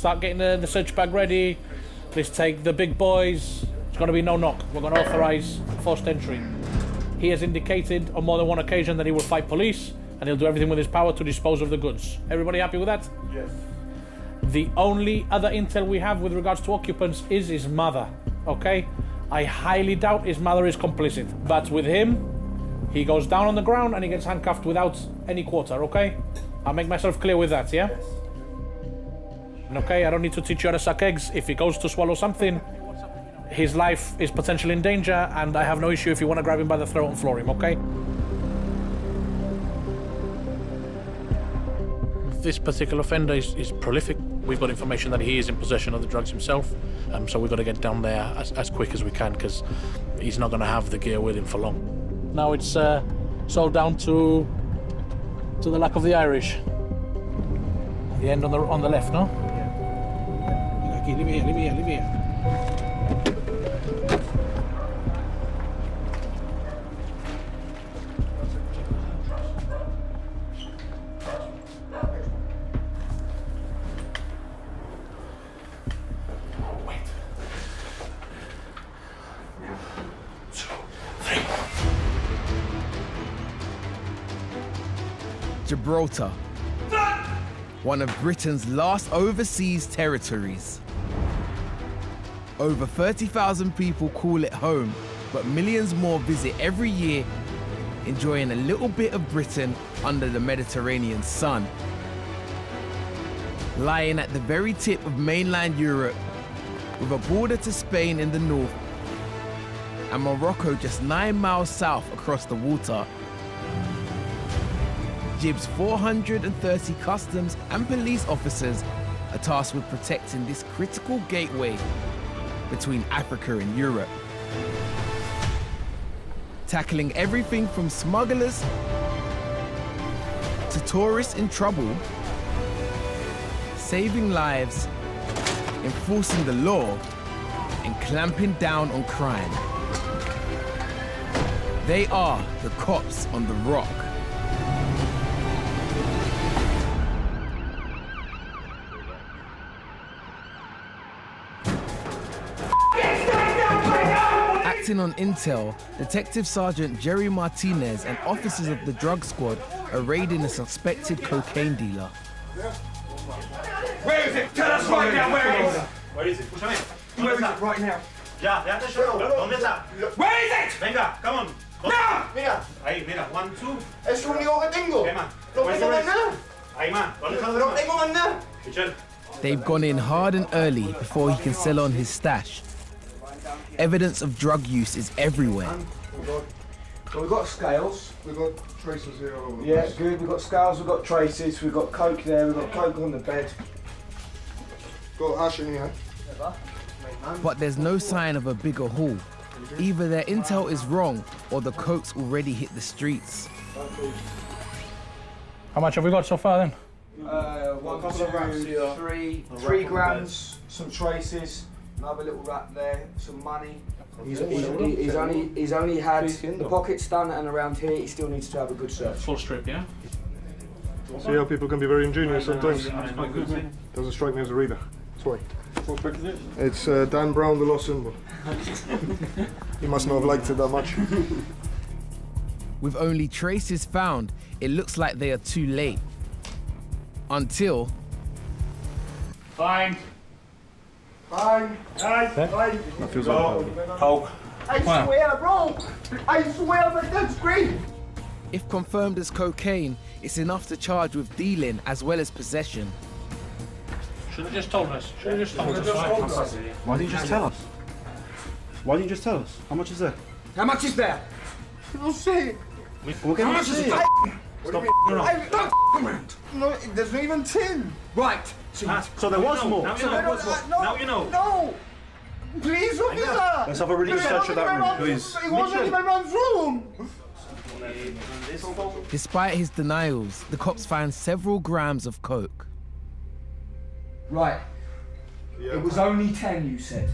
start getting the search bag ready. Let's take the big boys. It's going to be no knock. We're going to authorize forced entry. He has indicated on more than one occasion that he will fight police and he'll do everything with his power to dispose of the goods. Everybody happy with that? Yes. The only other intel we have with regards to occupants is his mother, okay? I highly doubt his mother is complicit, but with him, he goes down on the ground and he gets handcuffed without any quarter, okay? I'll make myself clear with that, yeah? Yes. Okay, I don't need to teach you how to suck eggs. If he goes to swallow something, his life is potentially in danger, and I have no issue if you want to grab him by the throat and floor him, okay? This particular offender is prolific. We've got information that he is in possession of the drugs himself, so we've got to get down there as quick as we can, because he's not going to have the gear with him for long. Now it's all down to the luck of the Irish. The end on the left, no? Yeah. Okay, leave it here. Gibraltar, one of Britain's last overseas territories. Over 30,000 people call it home, but millions more visit every year, enjoying a little bit of Britain under the Mediterranean sun. Lying at the very tip of mainland Europe, with a border to Spain in the north, and Morocco just 9 miles south across the water. Gib's 430 customs and police officers are tasked with protecting this critical gateway between Africa and Europe. Tackling everything from smugglers to tourists in trouble, saving lives, enforcing the law, and clamping down on crime. They are the cops on the rock. Acting on intel, Detective Sergeant Jerry Martinez and officers of the drug squad are raiding a suspected cocaine dealer. Where is it? Tell us right now where it is. Where is it? Escúchame. Where is it right now? Ya te show. ¿Dónde está? Where is it? Venga, come on. No! Mira. Ahí, mira. 1, 2. Es lo único que tengo. ¿Qué más? No tengo más nada. Ahí más. ¿Dónde está? No tengo más nada. Michelle. They've gone in hard and early before he can sell on his stash. Evidence of drug use is everywhere. So we've got scales. We've got traces here. Yeah, good. We've got scales, we've got traces, we've got coke there, we've got coke on the bed. Got ash in here. But there's no sign of a bigger haul. Either their intel is wrong or the coke's already hit the streets. How much have we got so far then? 1, 2, 3, 3 grams, some traces, another little wrap there, some money. He's only had the pockets done, and around here he still needs to have a good search. Full strip, yeah? See how people can be very ingenious sometimes. Doesn't strike me as a reader. That's why. It's Dan Brown, the lost symbol. He must not have liked it that much. With only traces found, it looks like they are too late. Until... Fine. Fine. Fine. That feels like Coke. I swear, bro. I swear that that's great. If confirmed as cocaine, it's enough to charge with dealing as well as possession. Should have just told us. Should have just told us. Why didn't you just tell us? Why didn't you just tell us? How much is there? How much is there? Don't say it. We'll get How much is it? Stop Don't around. No, there's not even 10. Right. So there was more. Now you know. No. Please, officer. Let's have a really search of that room, please. It wasn't even man's room. Despite his denials, the cops find several grams of coke. Right. Yeah. It was only 10, you said.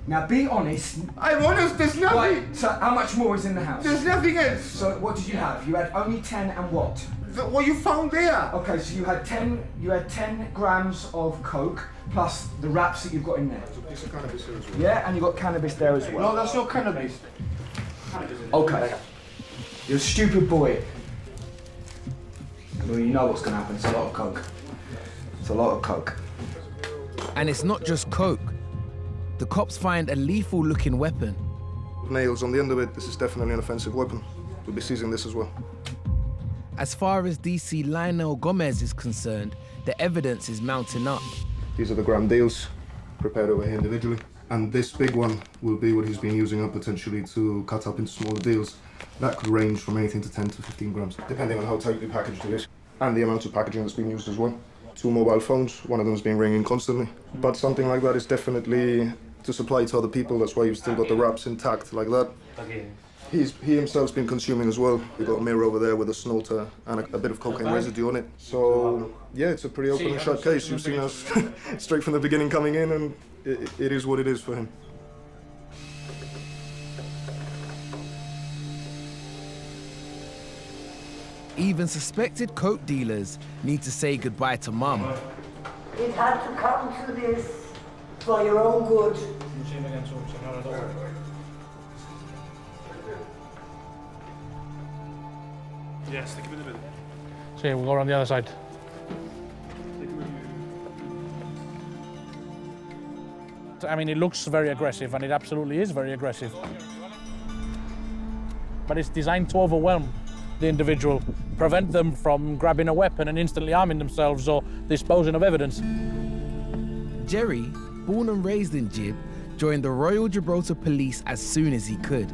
Now be honest. I'm honest, there's nothing. Right, so how much more is in the house? There's nothing else. So what did you have? You had only 10 and what? what you found there. Okay, so you had 10 grams of coke plus the wraps that you've got in there. There's a piece of cannabis here as well. Yeah, and you've got cannabis there as well. No, that's not cannabis. Okay. You're a stupid boy. Well, you know what's going to happen. It's a lot of coke. It's a lot of coke. And it's not just coke. The cops find a lethal-looking weapon. Nails on the end of it. This is definitely an offensive weapon. We'll be seizing this as well. As far as DC Lionel Gomez is concerned, the evidence is mounting up. These are the gram deals, prepared over here individually. And this big one will be what he's been using up potentially to cut up into smaller deals. That could range from anything to 10 to 15 grams, depending on how tightly packaged it is. And the amount of packaging that's being used as well. 2 mobile phones, one of them is being ringing constantly. But something like that is definitely to supply to other people. That's why you've still got the wraps intact like that. He himself's been consuming as well. We've got a mirror over there with a snorter and a bit of cocaine residue on it. So, yeah, it's a pretty open and shut case. You've seen us straight from the beginning coming in, and it is what it is for him. Even suspected coke dealers need to say goodbye to Mum. It had to come to this for your own good. Yes, stick him in the middle. So yeah, we'll go around the other side. I mean, it looks very aggressive, and it absolutely is very aggressive. But it's designed to overwhelm the individual, prevent them from grabbing a weapon and instantly arming themselves or disposing of evidence. Jerry, born and raised in Gib, joined the Royal Gibraltar Police as soon as he could.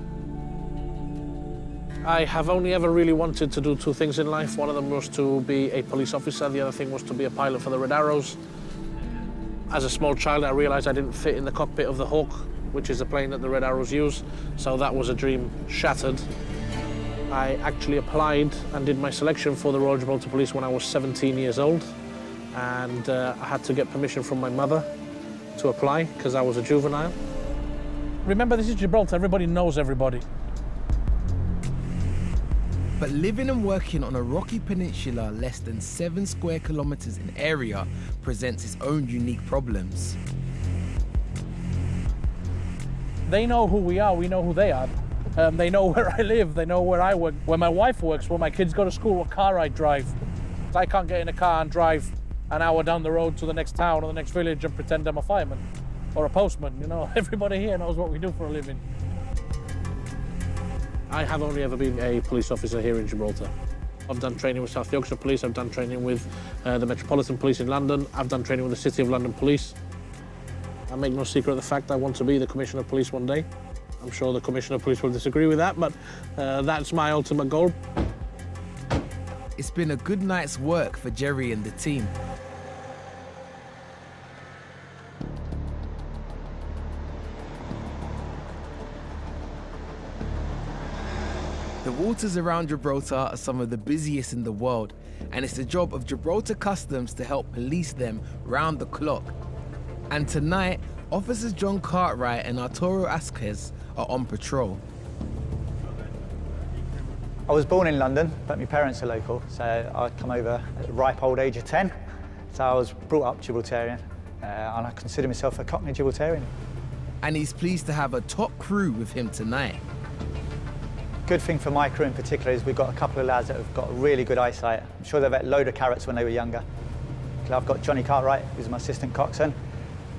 I have only ever really wanted to do 2 things in life. One of them was to be a police officer. The other thing was to be a pilot for the Red Arrows. As a small child, I realized I didn't fit in the cockpit of the Hawk, which is a plane that the Red Arrows use. So that was a dream shattered. I actually applied and did my selection for the Royal Gibraltar Police when I was 17 years old. And I had to get permission from my mother to apply because I was a juvenile. Remember, this is Gibraltar. Everybody knows everybody. But living and working on a rocky peninsula less than 7 square kilometers in area presents its own unique problems. They know who we are, we know who they are. They know where I live, they know where I work, where my wife works, where my kids go to school, what car I drive. I can't get in a car and drive an hour down the road to the next town or the next village and pretend I'm a fireman or a postman, you know. Everybody here knows what we do for a living. I have only ever been a police officer here in Gibraltar. I've done training with South Yorkshire Police, I've done training with the Metropolitan Police in London, I've done training with the City of London Police. I make no secret of the fact I want to be the Commissioner of Police one day. I'm sure the Commissioner of Police will disagree with that, but that's my ultimate goal. It's been a good night's work for Jerry and the team. The waters around Gibraltar are some of the busiest in the world, and it's the job of Gibraltar Customs to help police them round the clock. And tonight, Officers John Cartwright and Arturo Asquez are on patrol. I was born in London, but my parents are local, so I come over at the ripe old age of 10. So I was brought up Gibraltarian, and I consider myself a Cockney Gibraltarian. And he's pleased to have a top crew with him tonight. Good thing for my crew in particular is we've got a couple of lads that have got really good eyesight. I'm sure they've had a load of carrots when they were younger. I've got Johnny Cartwright, who's my assistant coxswain,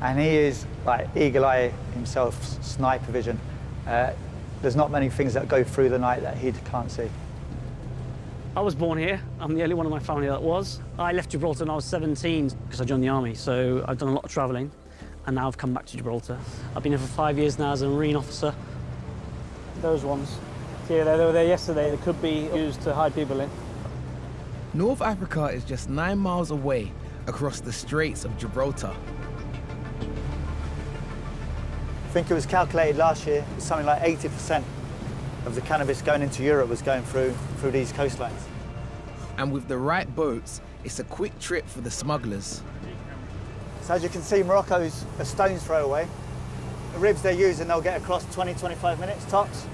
and he is like eagle eye himself, sniper vision. There's not many things that go through the night that he can't see. I was born here. I'm the only one in my family that was. I left Gibraltar when I was 17 because I joined the army, so I've done a lot of travelling, and now I've come back to Gibraltar. I've been here for 5 years now as a Marine officer. Those ones. Yeah, they were there yesterday. They could be used to hide people in. North Africa is just 9 miles away across the Straits of Gibraltar. I think it was calculated last year, it was something like 80% of the cannabis going into Europe was going through these coastlines. And with the right boats, it's a quick trip for the smugglers. So as you can see, Morocco's a stone's throw away. The ribs they're using, they'll get across 20-25 minutes tops.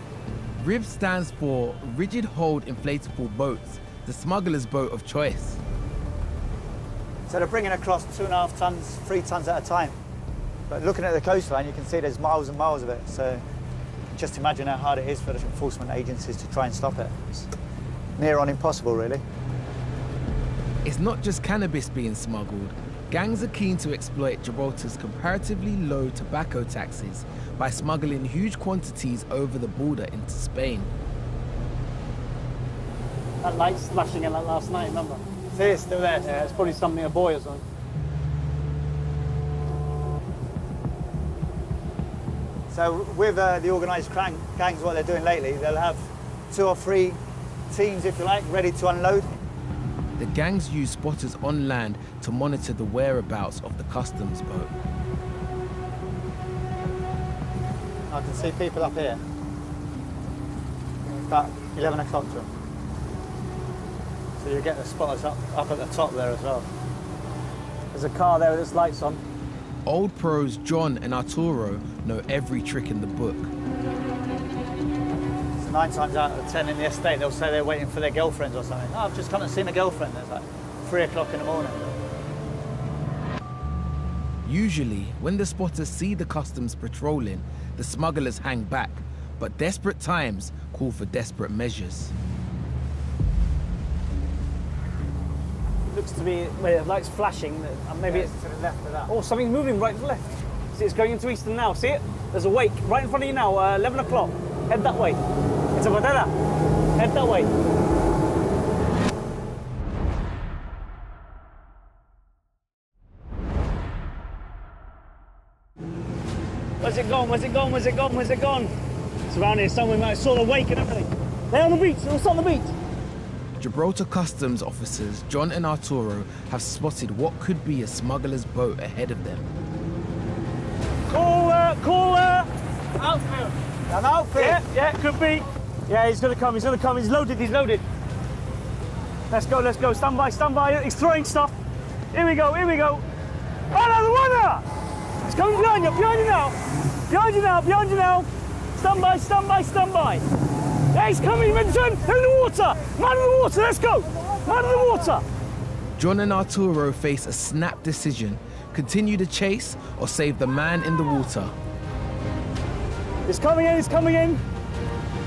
RIB stands for Rigid Hold Inflatable Boats, the smuggler's boat of choice. So they're bringing across 2.5 tons, 3 tons at a time. But looking at the coastline, you can see there's miles and miles of it. So just imagine how hard it is for the enforcement agencies to try and stop it. It's near on impossible, really. It's not just cannabis being smuggled. Gangs are keen to exploit Gibraltar's comparatively low tobacco taxes by smuggling huge quantities over the border into Spain. That light's flashing in like last night, remember? See, it's still there. Yeah, it's probably something, a boy or something. So with the organised gangs, what they're doing lately, they'll have 2 or 3 teams, if you like, ready to unload. The gangs use spotters on land to monitor the whereabouts of the customs boat. I can see people up here. About 11 o'clock to them. So you get the spotters up at the top there as well. There's a car there with its lights on. Old pros John and Arturo know every trick in the book. So 9 times out of 10 in the estate, they'll say they're waiting for their girlfriends or something. Oh, I've just come and seen a girlfriend. It's like 3 o'clock in the morning. Usually, when the spotters see the customs patrolling, the smugglers hang back, but desperate times call for desperate measures. Looks to be where the light's flashing, and maybe it's to the left of that. Oh, something's moving right to the left. See, it's going into Eastern now. See it? There's a wake right in front of you now. 11 o'clock. Head that way. It's a bandera. Head that way. Where's it gone? Where's it gone? Where's it gone? Where's it gone? It's around here somewhere. I saw the wake and everything. They're on the beach. They're on the beach. Gibraltar customs officers John and Arturo have spotted what could be a smuggler's boat ahead of them. Call outfield. An outfit? Yeah, could be. Yeah, he's gonna come, he's loaded, Let's go, stand by, he's throwing stuff. Here we go. Oh no, the water! It's coming behind you now. Stand by. Yeah, he's coming, they're in the water! Man in the water, let's go! Man in the water! John and Arturo face a snap decision: continue the chase or save the man in the water. He's coming in.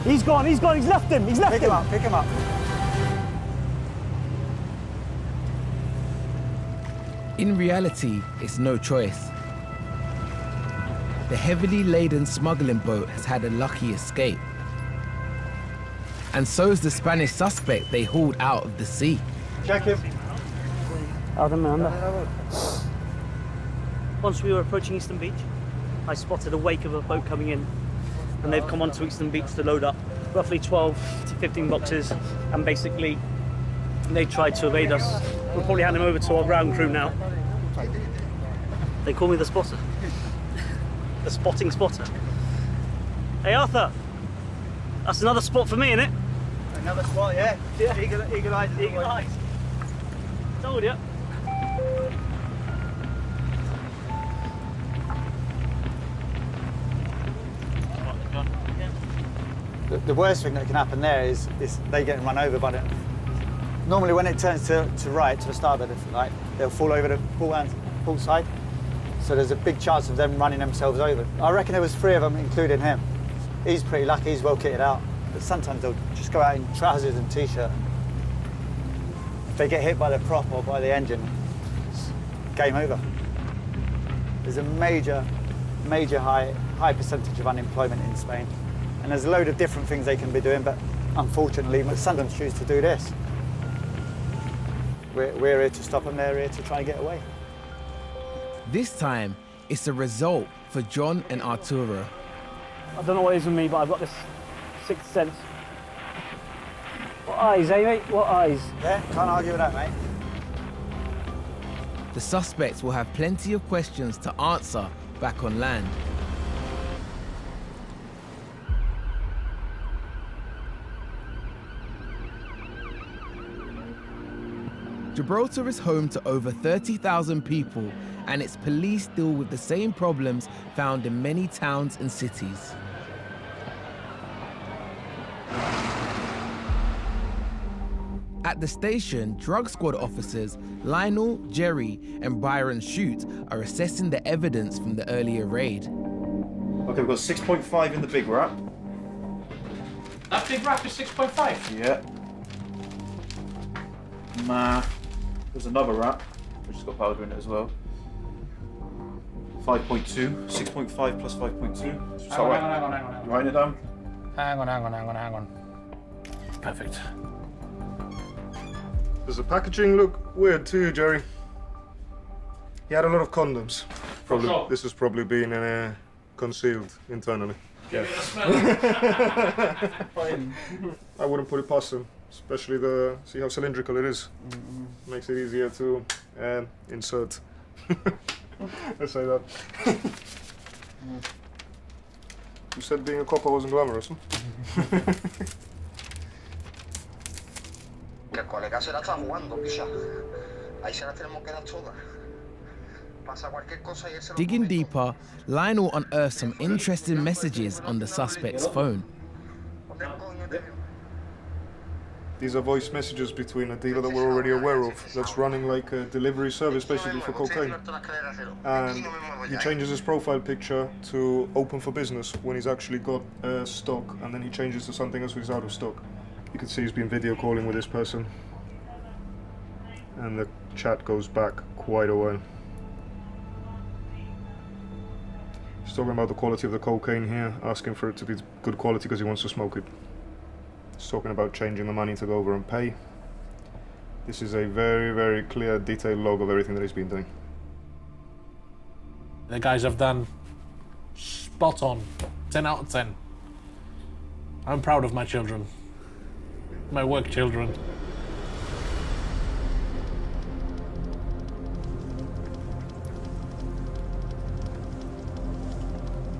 He's gone, he's left him. Pick him up. In reality, it's no choice. The heavily laden smuggling boat has had a lucky escape. And so's the Spanish suspect they hauled out of the sea. Check him. Once we were approaching Eastern Beach, I spotted a wake of a boat coming in, and they've come onto Eastern Beach to load up roughly 12 to 15 boxes, and basically they tried to evade us. We'll probably hand them over to our ground crew now. They call me the spotter. The spotting spotter. Hey Arthur, that's another spot for me, innit? Another spot, yeah. Eagle eyes. Told you. The worst thing that can happen there is they get run over by them. Normally when it turns to right, to the starboard, like, they'll fall over the port side. So there's a big chance of them running themselves over. I reckon there was 3 of them, including him. He's pretty lucky, he's well kitted out. But sometimes they'll just go out in trousers and t-shirt. If they get hit by the prop or by the engine, it's game over. There's a major high percentage of unemployment in Spain. And there's a load of different things they can be doing, but unfortunately, some of them choose to do this. We're here to stop them, they're here to try and get away. This time, it's a result for John and Arturo. I don't know what it is with me, but I've got this sixth sense. What eyes, eh, mate? What eyes? Yeah, can't argue with that, mate. The suspects will have plenty of questions to answer back on land. Gibraltar is home to over 30,000 people, and its police deal with the same problems found in many towns and cities. At the station, drug squad officers Lionel, Jerry, and Byron Shute are assessing the evidence from the earlier raid. Okay, we've got 6.5 in the big wrap. That big wrap is 6.5? Yeah. There's another wrap, which has got powder in it as well. 5.2, 6.5 plus 5.2. Hang on. You writing it down? Hang on. Perfect. Does the packaging look weird to you, Jerry? He had a lot of condoms. Probably, Sure. This has probably been concealed internally. Give it a smell. I wouldn't put it past him, especially see how cylindrical it is. Makes it easier to insert. Let's say that. You said being a copper wasn't glamorous, huh? Que el colega se la está jugando, picha. Ahí se la tenemos que dar toda. Pasa cualquier cosa y él se lo Digging come todo. deeper, Lionel unearths some interesting messages on the suspect's phone. ¿Dónde coño te vio? These are voice messages between a dealer that we're already aware of that's running like a delivery service basically for cocaine. And he changes his profile picture to open for business when he's actually got stock, and then he changes to something else when he's out of stock. You can see he's been video calling with this person. And the chat goes back quite a while. He's talking about the quality of the cocaine here, asking for it to be good quality because he wants to smoke it. He's talking about changing the money to go over and pay. This is a very, very clear, detailed log of everything that he's been doing. The guys have done spot on. 10 out of 10. I'm proud of my children. My work children.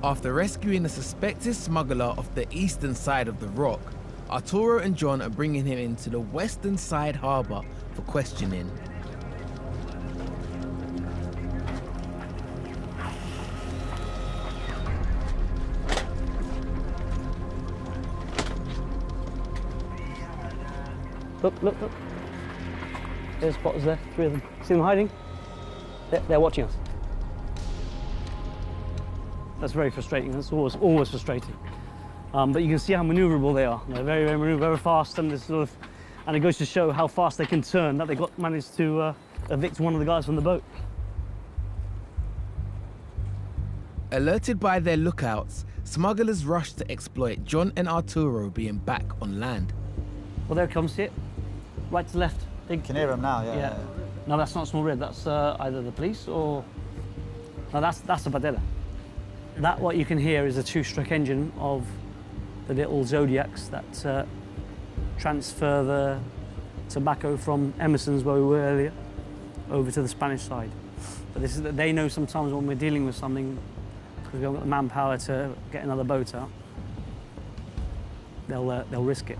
After rescuing a suspected smuggler off the eastern side of the rock, Arturo and John are bringing him into the western side harbour for questioning. Look. There's spotters there, 3 of them. See them hiding? They're watching us. That's very frustrating. That's always frustrating. But you can see how manoeuvrable they are. They're very, very manoeuvrable, very fast, and and it goes to show how fast they can turn. That they managed to evict one of the guys from the boat. Alerted by their lookouts, smugglers rush to exploit John and Arturo being back on land. Well, there it comes, see it? Right to left. You can hear them now, yeah. No, that's not small red. That's either the police or... No, that's a Badella. That, what you can hear, is a 2-stroke engine of the little Zodiacs that transfer the tobacco from Emerson's, where we were earlier, over to the Spanish side. But this is that they know sometimes when we're dealing with something, because we haven't got the manpower to get another boat out, they'll risk it.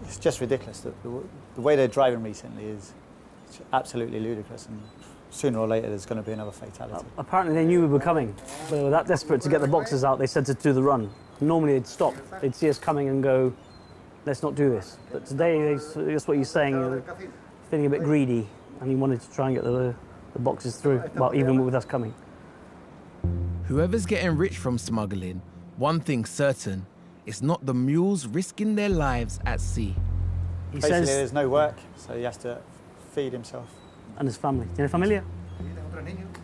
It's just ridiculous. The way they're driving recently is absolutely ludicrous, and sooner or later there's going to be another fatality. Apparently they knew we were coming. They were that desperate to get the boxes out, they said to do the run. Normally they'd stop. They'd see us coming and go, let's not do this. But today, that's what he's saying, feeling a bit greedy, and he wanted to try and get the boxes through, well, even with us coming. Whoever's getting rich from smuggling, one thing's certain, it's not the mules risking their lives at sea. He says there's no work, so he has to feed himself. And his family. ¿Tiene familia?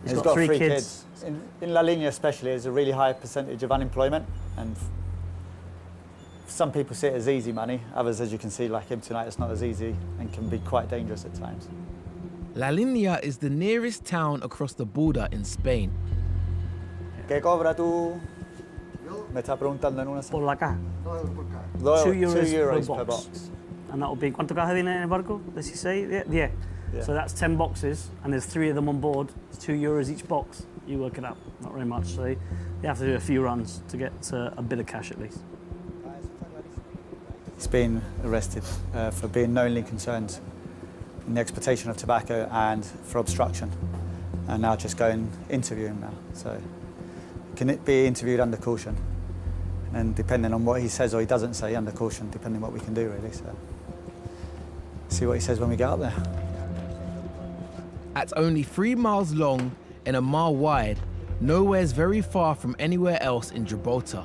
He's got 3 kids. In La Línea especially, there's a really high percentage of unemployment, and some people see it as easy money. Others, as you can see, like him tonight, it's not as easy and can be quite dangerous at times. La Línea is the nearest town across the border in Spain. ¿Qué cobra tú? Me está preguntando en una... Por la caja. 2 euros per box. And that will be... ¿Cuánto caja viene en el barco? Does he say? Yeah. So that's 10 boxes, and there's 3 of them on board. It's 2 euros each box. You work it out. Not very much. So they have to do a few runs to get a bit of cash at least. He's been arrested for being knowingly concerned in the exportation of tobacco and for obstruction. And now just go and interview him now. So can it be interviewed under caution? And depending on what he says or he doesn't say, under caution, depending on what we can do, really. So, see what he says when we get up there. At only 3 miles long and a mile wide, nowhere's very far from anywhere else in Gibraltar.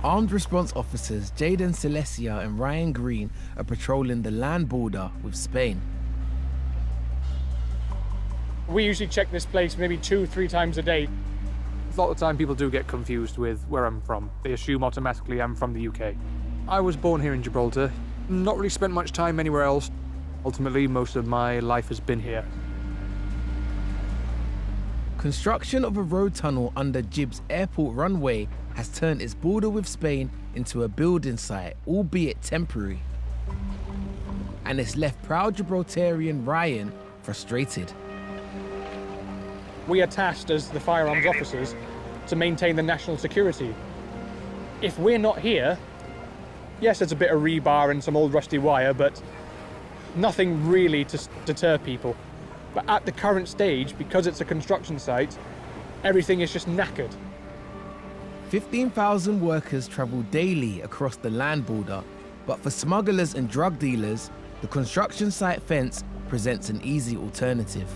Armed response officers Jaden Celestia and Ryan Green are patrolling the land border with Spain. We usually check this place maybe 2-3 times a day. A lot of the time people do get confused with where I'm from. They assume automatically I'm from the UK. I was born here in Gibraltar, not really spent much time anywhere else. Ultimately, most of my life has been here. Construction of a road tunnel under Gib's airport runway has turned its border with Spain into a building site, albeit temporary. And it's left proud Gibraltarian Ryan frustrated. We are tasked as the firearms officers to maintain the national security. If we're not here, yes, there's a bit of rebar and some old rusty wire, but nothing really to deter people. But at the current stage, because it's a construction site, everything is just knackered. 15,000 workers travel daily across the land border, but for smugglers and drug dealers, the construction site fence presents an easy alternative.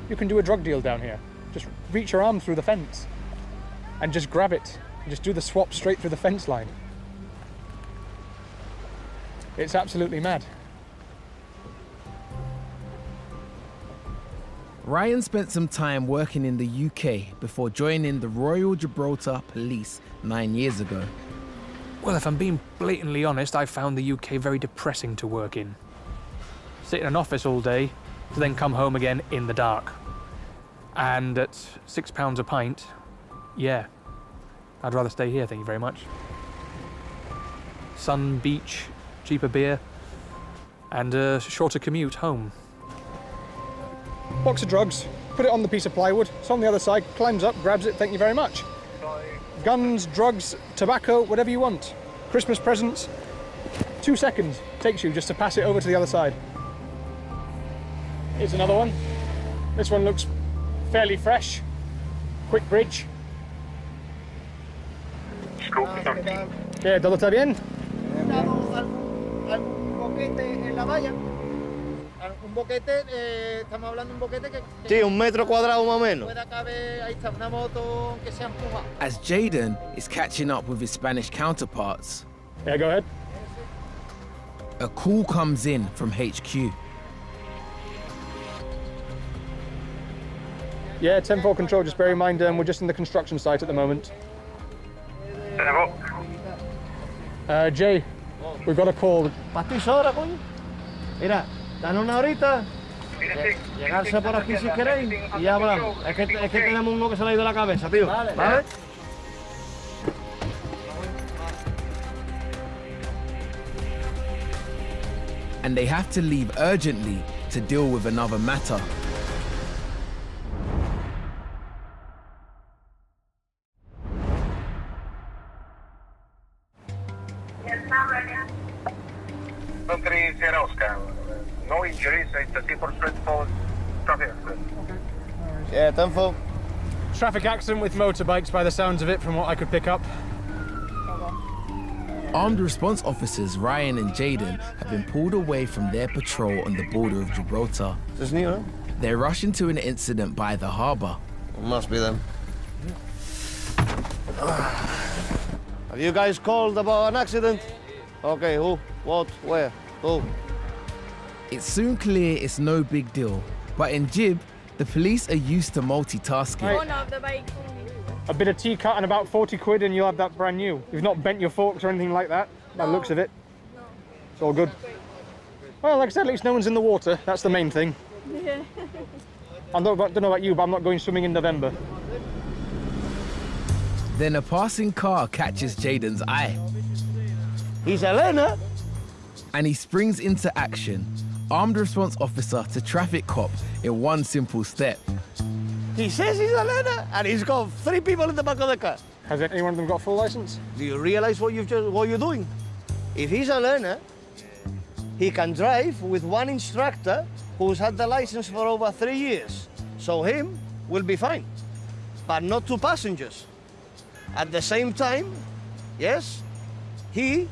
You can do a drug deal down here. Just reach your arm through the fence and just grab it. And just do the swap straight through the fence line. It's absolutely mad. Ryan spent some time working in the UK before joining the Royal Gibraltar Police 9 years ago. Well, if I'm being blatantly honest, I found the UK very depressing to work in. Sit in an office all day to then come home again in the dark. And at £6 a pint, yeah, I'd rather stay here, thank you very much. Sun, beach, cheaper beer, and a shorter commute home. Box of drugs, put it on the piece of plywood, it's on the other side, climbs up, grabs it, thank you very much. Guns, drugs, tobacco, whatever you want. Christmas presents, 2 seconds takes you just to pass it over to the other side. Here's another one. This one looks fairly fresh. Quick bridge. Yeah, ¿todo está bien? Un boquete, estamos hablando de un boquete que... Sí, 1 metro cuadrado más o menos. Pueda caber, ahí está, una moto que se empuja. As Jaden is catching up with his Spanish counterparts, yeah, go ahead. A call comes in from HQ. Yeah, 10-4 control, just bear in mind we're just in the construction site at the moment. Jay, we've got a call. ¿Pastis ahora, coño? Mira, dan una horita, llegarse por aquí si queréis y ya hablamos. Es que tenemos uno que se le ha ido la cabeza, tío. ¿Vale? And they have to leave urgently to deal with another matter. No injuries, it's a simple straightforward traffic accident. Yeah, 10-4. Traffic accident with motorbikes by the sounds of it, from what I could pick up. Armed response officers Ryan and Jaden have been pulled away from their patrol on the border of Gibraltar. This is new, huh? They're rushing to an incident by the harbour. It must be them. Have you guys called about an accident? Okay, who, what, where, who? It's soon clear it's no big deal, but in Gib, the police are used to multitasking. A bit of tea cut and about 40 quid and you'll have that brand new. You've not bent your forks or anything like that, by the looks of it. No. It's all good. Well, like I said, at least no one's in the water. That's the main thing. Yeah. I don't know about you, but I'm not going swimming in November. Then a passing car catches Jaden's eye. He's Elena. And he springs into action, armed response officer to traffic cop in one simple step. He says he's a learner, and he's got 3 people in the back of the car. Has any one of them got a full license? Do you realize what you're doing? If he's a learner, he can drive with one instructor who's had the license for over 3 years. So him will be fine, but not 2 passengers. At the same time, yes, he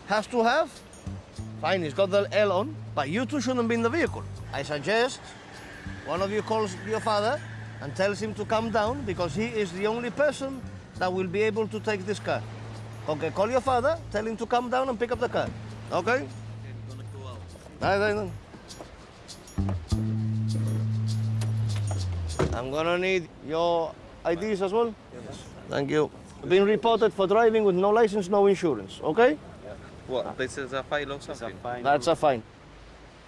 has to have, fine, he's got the L on, but you 2 shouldn't be in the vehicle. I suggest one of you calls your father and tells him to come down because he is the only person that will be able to take this car. Okay, call your father, tell him to come down and pick up the car. Okay? I'm gonna need your IDs as well. Yes. Thank you. Been reported for driving with no license, no insurance, okay? Yeah. What, this is a fine or something? That's a fine.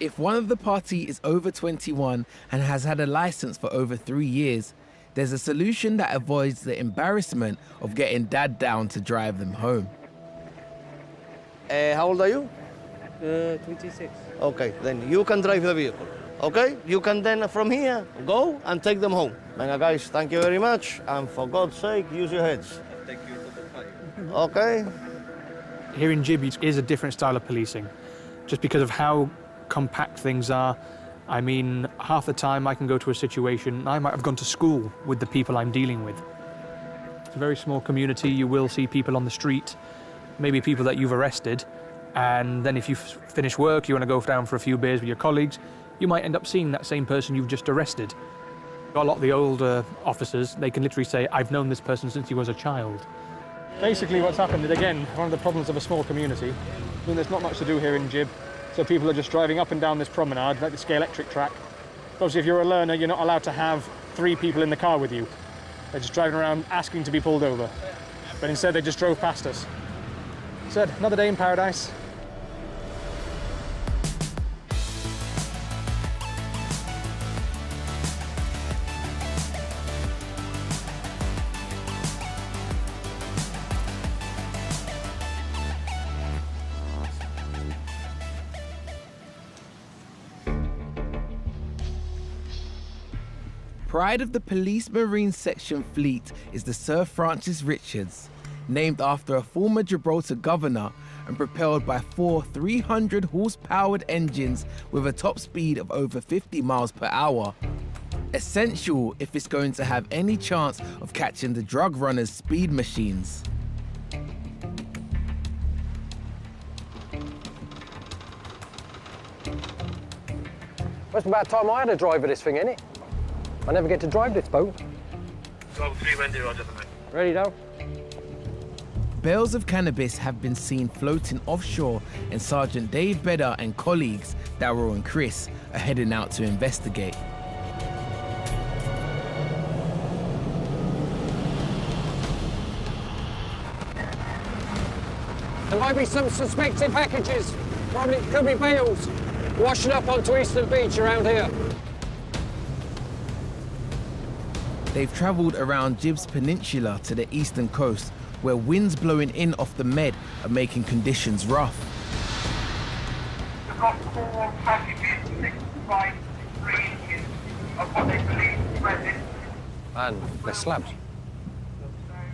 If one of the party is over 21 and has had a license for over 3 years, there's a solution that avoids the embarrassment of getting dad down to drive them home. How old are you? 26. Okay, then you can drive the vehicle. Okay? You can then, from here, go and take them home. Venga, guys, thank you very much. And for God's sake, use your heads. Thank you for the fight. Okay? Here in Gib is a different style of policing, just because of how compact things are. I mean, half the time I can go to a situation, I might have gone to school with the people I'm dealing with. It's a very small community. You will see people on the street, maybe people that you've arrested, and then if you finish work, you want to go down for a few beers with your colleagues, you might end up seeing that same person you've just arrested. A lot of the older officers, they can literally say, I've known this person since he was a child. Basically what's happened is, again, one of the problems of a small community, I mean, there's not much to do here in Gib, so people are just driving up and down this promenade, like the Scalextric track. Obviously, if you're a learner, you're not allowed to have 3 people in the car with you. They're just driving around asking to be pulled over. But instead, they just drove past us. Said, another day in paradise. Pride of the Police Marine Section Fleet is the Sir Francis Richards, named after a former Gibraltar governor and propelled by 4 300-horse-powered engines with a top speed of over 50 miles per hour. Essential if it's going to have any chance of catching the drug runners' speed machines. Well, it's about time I had a drive of this thing, innit? I never get to drive this boat. 12-3 Wendy, Roger, mate. Ready, now? Bales of cannabis have been seen floating offshore, and Sergeant Dave Bedder and colleagues, Darryl and Chris, are heading out to investigate. There might be some suspected packages. Probably could be bales washing up onto Eastern Beach around here. They've travelled around Gib's Peninsula to the eastern coast, where winds blowing in off the Med are making conditions rough. We've got 4 packages, 6 by 3 inches of what they believe is resin. And they're slabs.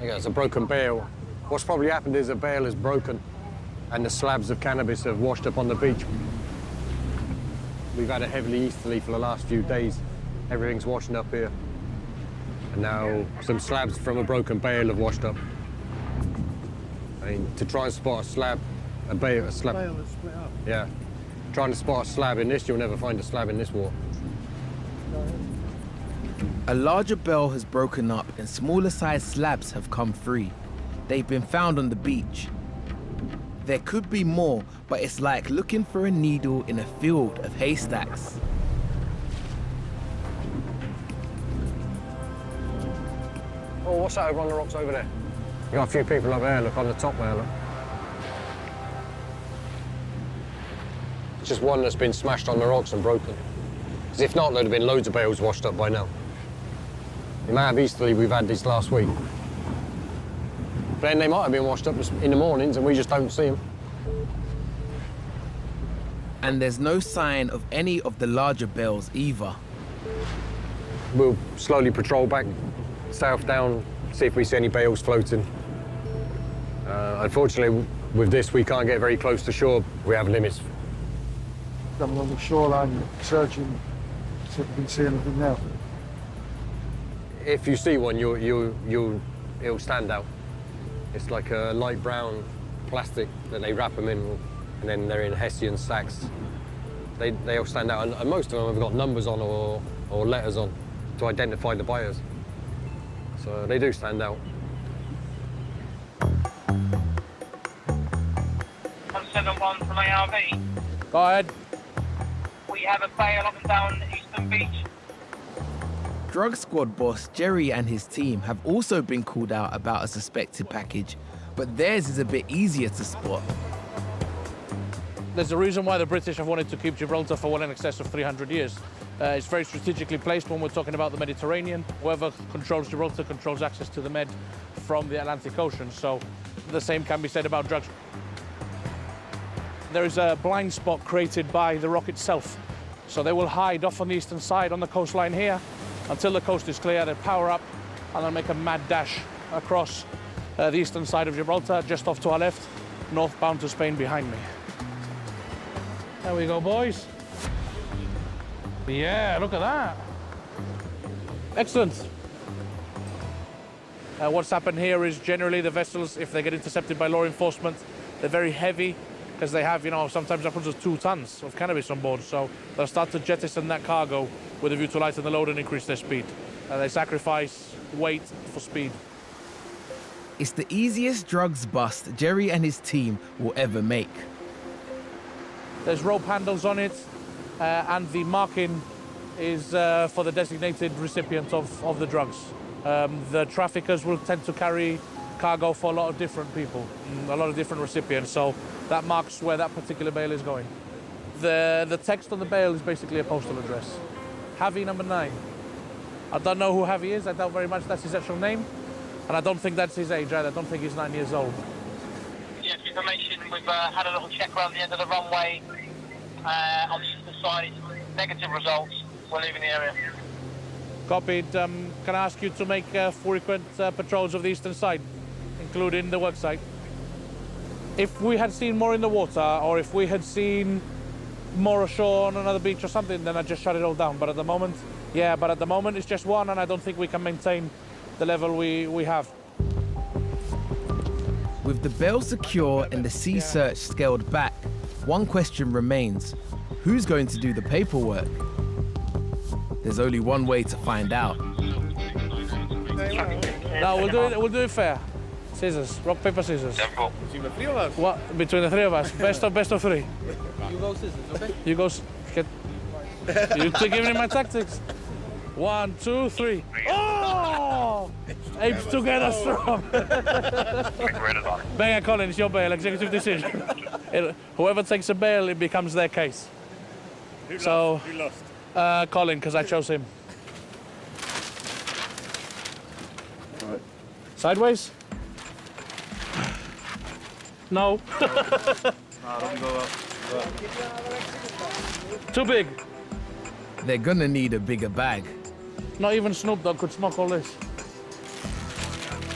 It's a broken bale. What's probably happened is the bale is broken and the slabs of cannabis have washed up on the beach. We've had a heavily easterly for the last few days. Everything's washing up here. And now some slabs from a broken bale have washed up. I mean, to try and spot a slab, a slab. Bale is split up. Yeah. Trying to spot a slab in this, you'll never find a slab in this water. A larger bale has broken up and smaller sized slabs have come free. They've been found on the beach. There could be more, but it's like looking for a needle in a field of haystacks. Oh, what's that over on the rocks over there? You got a few people up there, look, on the top there, look. It's just one that's been smashed on the rocks and broken. Because if not, there'd have been loads of bales washed up by now. The amount of easterly we've had this last week. But then they might have been washed up in the mornings and we just don't see them. And there's no sign of any of the larger bales either. We'll slowly patrol back south down, see if we see any bales floating. Unfortunately, with this, we can't get very close to shore. We have limits. I'm along the shoreline searching, see if we can see anything now. If you see one, it'll stand out. It's like a light brown plastic that they wrap them in, and then they're in Hessian sacks. They'll stand out, and most of them have got numbers on or letters on to identify the buyers. So they do stand out. I'm 7-1 from ARV. Go ahead. We have a bale up and down Eastern Beach. Drug squad boss Jerry and his team have also been called out about a suspected package, but theirs is a bit easier to spot. There's a reason why the British have wanted to keep Gibraltar for well in excess of 300 years. It's very strategically placed when we're talking about the Mediterranean. Whoever controls Gibraltar controls access to the Med from the Atlantic Ocean, so the same can be said about drugs. There is a blind spot created by the rock itself, so they will hide off on the eastern side on the coastline here until the coast is clear. They power up and they'll make a mad dash across the eastern side of Gibraltar, just off to our left, northbound to Spain behind me. There we go, boys. Yeah, look at that. Excellent. What's happened here is generally the vessels, if they get intercepted by law enforcement, they're very heavy because they have, sometimes upwards of 2 tons of cannabis on board. So they'll start to jettison that cargo with a view to lighten the load and increase their speed. They sacrifice weight for speed. It's the easiest drugs bust Jerry and his team will ever make. There's rope handles on it, and the marking is for the designated recipient of the drugs. The traffickers will tend to carry cargo for a lot of different people, a lot of different recipients, so that marks where that particular bale is going. The text on the bale is basically a postal address. Javi number 9. I don't know who Javi is, I doubt very much that's his actual name, and I don't think that's his age either. I don't think he's 9 years old. Yes, information. We've had a little check around the end of the runway on the eastern side. Negative results. We're leaving the area. Copied. Can I ask you to make frequent patrols of the eastern side, including the work site? If we had seen more in the water, or if we had seen more ashore on another beach or something, then I'd just shut it all down. But at the moment, it's just one, and I don't think we can maintain the level we have. With the bale secure and the sea search scaled back, one question remains: who's going to do the paperwork? There's only one way to find out. No, we'll do it fair. Scissors, rock, paper, scissors. Between the 3 of us? What? Between the 3 of us. Best of 3. You go scissors, okay? You go. You two giving me my tactics. 1, 2, 3. Oh! Apes together strong. Venga, Colin, it's your bail. Executive decision. Whoever takes a bail, it becomes their case. Who so, lost? Colin, because I chose him. Right. Sideways? No. Too big. They're gonna need a bigger bag. Not even Snoop Dogg could smoke all this.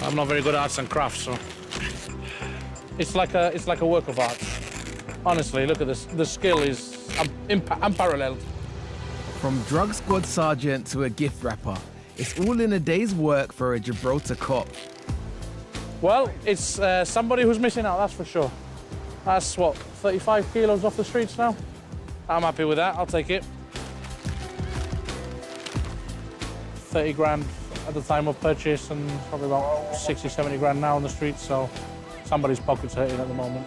I'm not very good at arts and crafts, so it's like a work of art. Honestly, look at this. The skill is unparalleled. From drug squad sergeant to a gift wrapper, it's all in a day's work for a Gibraltar cop. Well, it's somebody who's missing out, that's for sure. That's what, 35 kilos off the streets now? I'm happy with that, I'll take it. 30 grand at the time of purchase and probably about 60, 70 grand now on the streets, so somebody's pockets hurting at the moment.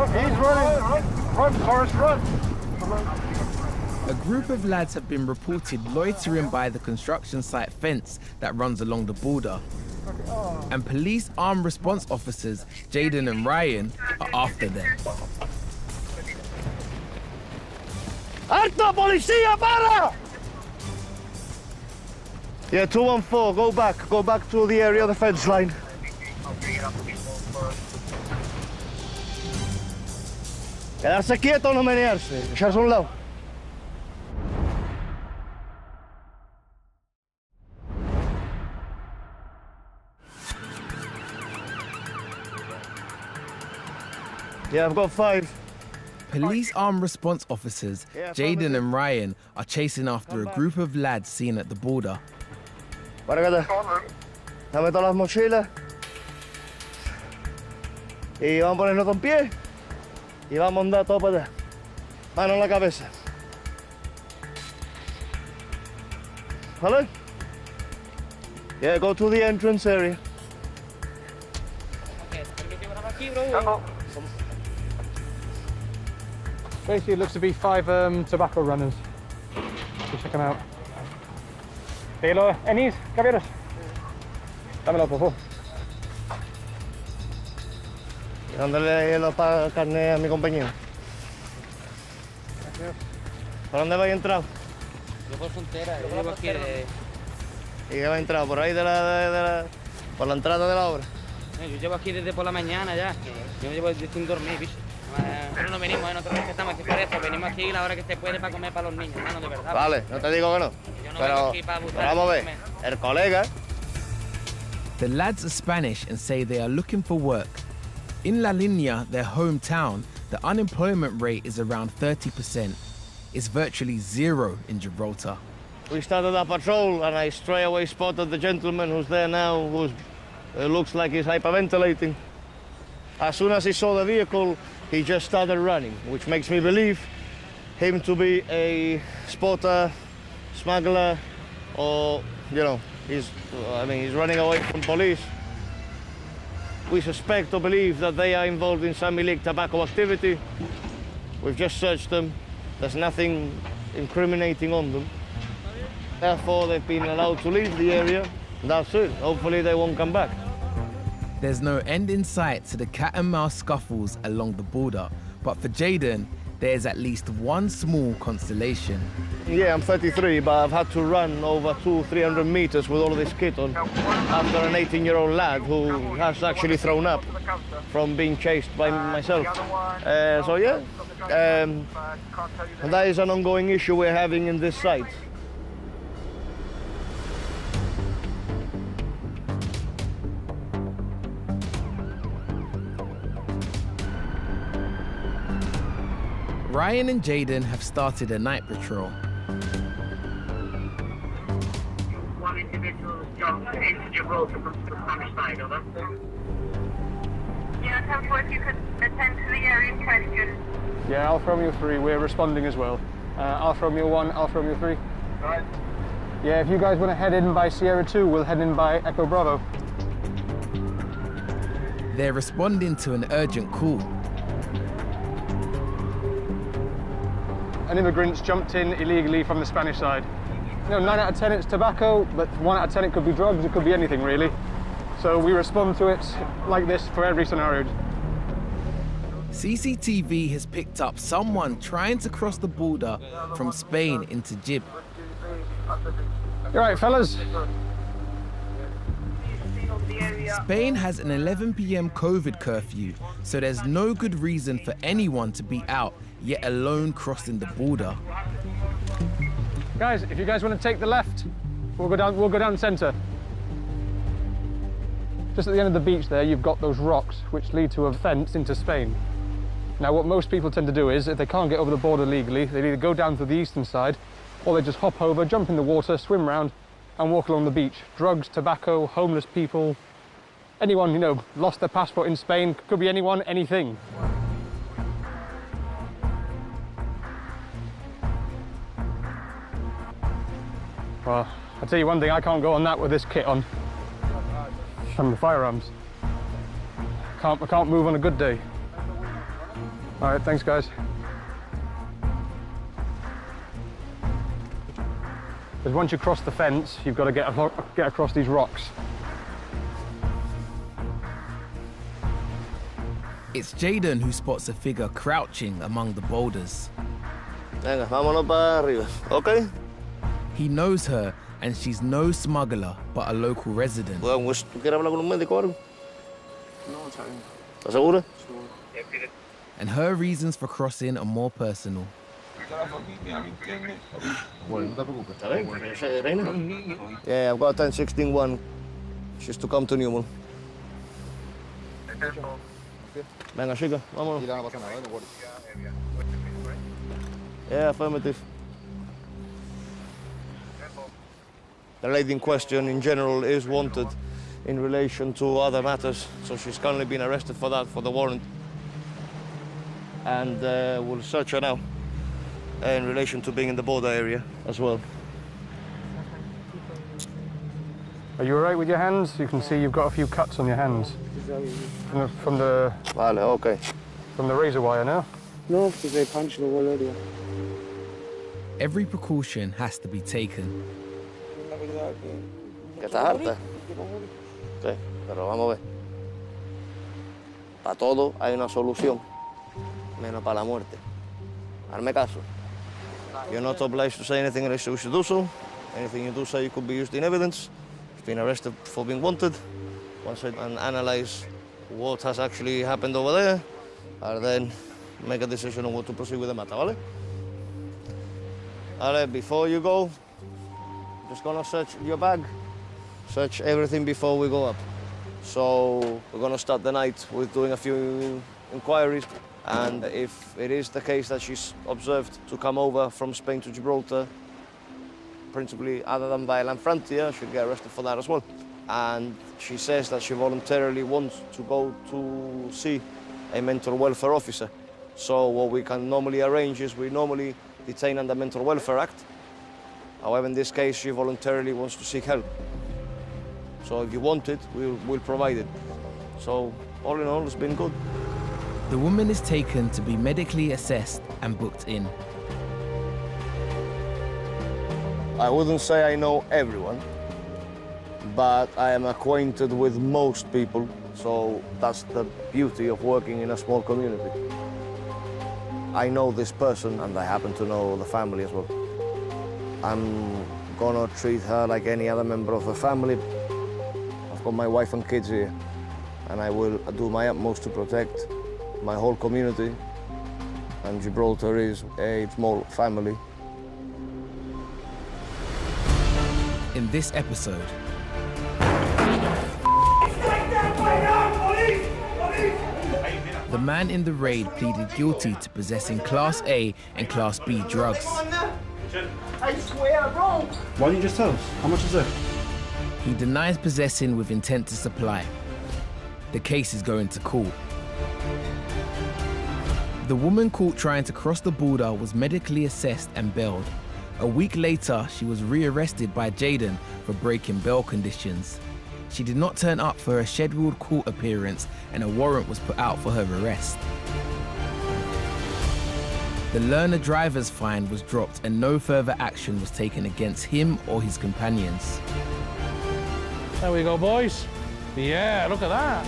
He's running. Run, Forrest, run. A group of lads have been reported loitering by the construction site fence that runs along the border. And police armed response officers, Jaden and Ryan, are after them. ¡Alto, policía, para! Yeah, 214, go back to the area of the fence line. Quedarse quieto, no menearse, echarse a un lado. Yeah, I've got 5. Police armed response officers, Jaden and Ryan, are chasing after a group of lads seen at the border. Dame todas las mochilas. Y vamos a ponernos en pie. Y vamos a andar todo para allá. Mano en la cabeza. ¿Vale? Yeah, go to the entrance area. Basically, it looks to be 5 tobacco runners. We'll check them out. Pelo, Enis, caballeros. Dámelo, por favor. Dándole los carnes a mi compañero. ¿Por dónde vais entrado? Yo por frontera, yo llevo aquí de... ¿Y qué va a entrar? ¿Por ahí por la entrada de la obra? Yo llevo aquí desde por la mañana ya. Yo llevo sin dormir, bicho. Pero no venimos, nosotros que estamos aquí por eso. Venimos aquí a la hora que se puede para comer para los niños, hermano, de verdad. Vale, no te digo que no. Yo no pero vengo aquí para abusar. Vamos a ver, el colega... The lads are Spanish and say they are looking for work. In La Línea, their hometown, the unemployment rate is around 30%. It's virtually zero in Gibraltar. We started our patrol and I straight away spotted the gentleman who's there now, who looks like he's hyperventilating. As soon as he saw the vehicle, he just started running, which makes me believe him to be a spotter, smuggler, or, you know, he's running away from police. We suspect or believe that they are involved in some illegal tobacco activity. We've just searched them. There's nothing incriminating on them. Therefore, they've been allowed to leave the area. That's it. Hopefully, they won't come back. There's no end in sight to the cat and mouse scuffles along the border, but for Jaden, there's at least one small consolation. Yeah, I'm 33, but I've had to run over 200-300 meters with all of this kit on after an 18-year-old lad who has actually thrown up from being chased by myself. So yeah, and that is an ongoing issue we're having in this site. Ryan and Jaden have started a night patrol. One individual jumped into Gibraltar from the Spanish side, over. Yeah, Temple, if you could attend to the area in question. Yeah, Alfa Romeo 3, we're responding as well. Alfa Romeo 1, Alfa Romeo 3. Right. Yeah, if you guys want to head in by Sierra 2, we'll head in by Echo Bravo. They're responding to an urgent call. An immigrant's jumped in illegally from the Spanish side. You know, 9 out of 10 it's tobacco, but 1 out of 10 it could be drugs, it could be anything really. So we respond to it like this for every scenario. CCTV has picked up someone trying to cross the border from Spain into Gib. You right, fellas? Spain has an 11 p.m. COVID curfew, so there's no good reason for anyone to be out, yet alone crossing the border. Guys, if you guys want to take the left, we'll go down centre. Just at the end of the beach there, you've got those rocks which lead to a fence into Spain. Now, what most people tend to do is, if they can't get over the border legally, they either go down to the eastern side, or they just hop over, jump in the water, swim round, and walk along the beach. Drugs, tobacco, homeless people, anyone, you know, lost their passport in Spain, could be anyone, anything. Well, I'll tell you one thing, I can't go on that with this kit on. And the firearms. I can't move on a good day. All right, thanks, guys. Because once you cross the fence, you've got to get across these rocks. It's Jaden who spots a figure crouching among the boulders. Venga, vámonos para arriba, okay? He knows her and she's no smuggler, but a local resident. ¿Tú quieres hablar con un médico o algo? ¿Estás segura? And her reasons for crossing are more personal. Yeah, I've got a 1016-1. She's to come to Newman. Venga, chica, vámonos. Yeah, affirmative. The lady in question, in general, is wanted in relation to other matters, so she's currently been arrested for that, for the warrant. And we'll search her now in relation to being in the border area as well. Are you all right with your hands? You can see you've got a few cuts on your hands. From the razor wire now? No, because they punched the wall earlier. Every precaution has to be taken. ¿Que estás harta? Sí, pero vamos a ver. Para todo hay una solución, menos para la muerte. Hazme caso. You're not obliged to say anything unless you wish to do so. Anything you do say could be used in evidence. You've been arrested for being wanted. Once I analyze what has actually happened over there, I'll then make a decision on what to proceed with the matter, ¿vale? Vale, before you go, just gonna search your bag. Search everything before we go up. So we're gonna start the night with doing a few inquiries, and if it is the case that she's observed to come over from Spain to Gibraltar, principally other than by land frontier, she'll get arrested for that as well. And she says that she voluntarily wants to go to see a mental welfare officer. So what we can normally arrange is we normally detain under Mental Welfare Act. However, in this case, she voluntarily wants to seek help. So if you want it, we'll provide it. So all in all, it's been good. The woman is taken to be medically assessed and booked in. I wouldn't say I know everyone, but I am acquainted with most people, so that's the beauty of working in a small community. I know this person, and I happen to know the family as well. I'm gonna treat her like any other member of the family. I've got my wife and kids here, and I will do my utmost to protect my whole community. And Gibraltar is a small family. In this episode, the man in the raid pleaded guilty to possessing Class A and Class B drugs. I swear, bro. Why didn't you just tell us? How much is it? He denies possessing with intent to supply. The case is going to court. The woman caught trying to cross the border was medically assessed and bailed. A week later, she was rearrested by Jaden for breaking bail conditions. She did not turn up for her scheduled court appearance, and a warrant was put out for her arrest. The learner driver's fine was dropped and no further action was taken against him or his companions. There we go, boys. Yeah, look at that.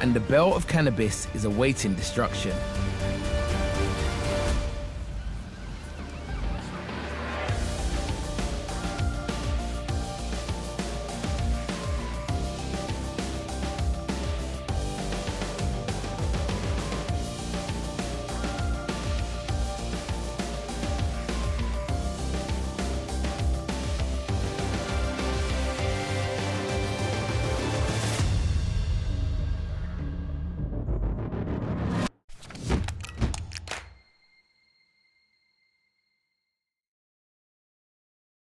And the bale of cannabis is awaiting destruction.